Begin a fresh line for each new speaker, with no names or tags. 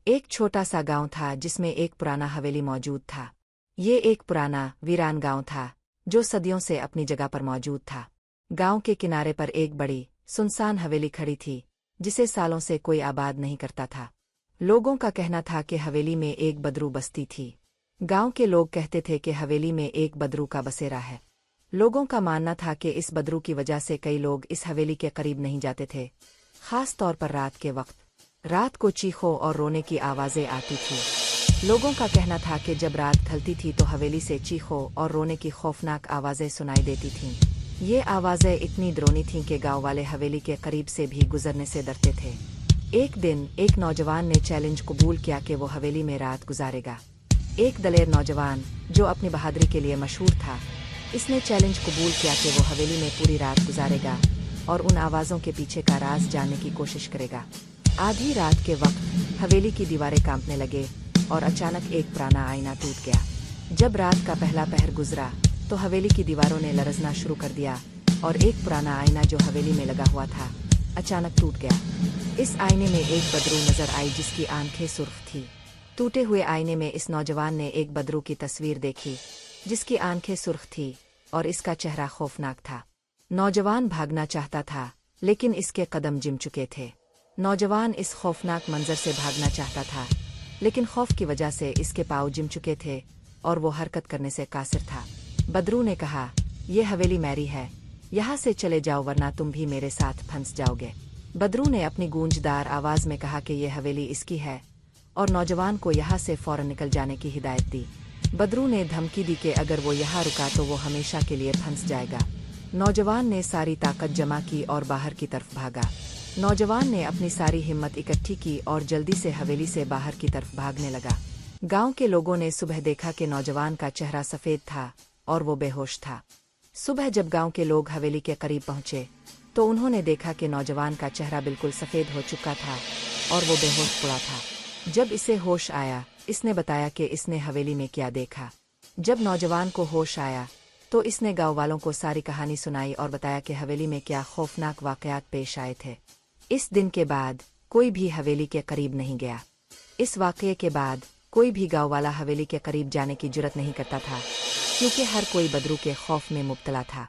एक छोटा सा गांव था जिसमें एक पुराना हवेली मौजूद था। ये एक पुराना वीरान गांव था जो सदियों से अपनी जगह पर मौजूद था। गांव के किनारे पर एक बड़ी सुनसान हवेली खड़ी थी जिसे सालों से कोई आबाद नहीं करता था। लोगों का कहना था कि हवेली में एक बदरू बसती थी। गांव के लोग कहते थे कि हवेली में एक बदरू का बसेरा है। लोगों का मानना था कि इस बदरू की वजह से कई लोग इस हवेली के करीब नहीं जाते थे, खास तौर पर रात के वक्त। रात को चीखों और रोने की आवाज़ें आती थी। लोगों का कहना था कि जब रात ढलती थी तो हवेली से चीखों और रोने की खौफनाक आवाज़ें सुनाई देती थीं। ये आवाज़ें इतनी डरावनी थीं कि गांव वाले हवेली के करीब से भी गुजरने से डरते थे। एक दिन एक नौजवान ने चैलेंज कबूल किया कि वो हवेली में रात गुजारेगा। एक दलेर नौजवान जो अपनी बहादुरी के लिए मशहूर था, इसने चैलेंज कबूल किया कि वो हवेली में पूरी रात गुजारेगा और उन आवाज़ों के पीछे का राज जानने की कोशिश करेगा। आधी रात के वक्त हवेली की दीवारें कांपने लगे और अचानक एक पुराना आईना टूट गया। जब रात का पहला पहर गुजरा तो हवेली की दीवारों ने लरज़ना शुरू कर दिया और एक पुराना आईना जो हवेली में लगा हुआ था अचानक टूट गया। इस आईने में एक बदरू नजर आई जिसकी आंखें सुर्ख थी। टूटे हुए आईने में इस नौजवान ने एक बदरू की तस्वीर देखी जिसकी आंखें सुर्ख थी और इसका चेहरा खौफनाक था। नौजवान भागना चाहता था लेकिन इसके कदम जिम चुके थे। नौजवान इस खौफनाक मंजर से भागना चाहता था लेकिन खौफ की वजह से इसके पाँव जिम चुके थे और वो हरकत करने से कासिर था। बदरू ने कहा, ये हवेली मेरी है, यहाँ से चले जाओ वरना तुम भी मेरे साथ फंस जाओगे। बदरू ने अपनी गूंजदार आवाज में कहा कि यह हवेली इसकी है और नौजवान को यहाँ से फौरन निकल जाने की हिदायत दी। बदरू ने धमकी दी कि अगर वो यहाँ रुका तो वो हमेशा के लिए फंस जाएगा। नौजवान ने सारी ताकत जमा की और बाहर की तरफ भागा। नौजवान ने अपनी सारी हिम्मत इकट्ठी की और जल्दी से हवेली से बाहर की तरफ भागने लगा। गांव के लोगों ने सुबह देखा कि नौजवान का चेहरा सफेद था और वो बेहोश था। सुबह जब गांव के लोग हवेली के करीब पहुंचे तो उन्होंने देखा कि नौजवान का चेहरा बिल्कुल सफेद हो चुका था और वो बेहोश पड़ा था। जब इसे होश आया, इसने बताया कि इसने हवेली में क्या देखा। जब नौजवान को होश आया तो इसने गांव वालों को सारी कहानी सुनाई और बताया कि हवेली में क्या खौफनाक वाकयात पेश आए थे। इस दिन के बाद कोई भी हवेली के करीब नहीं गया। इस वाकये के बाद कोई भी गांव वाला हवेली के करीब जाने की जुर्रत नहीं करता था क्योंकि हर कोई बदरू के खौफ में मुब्तला था।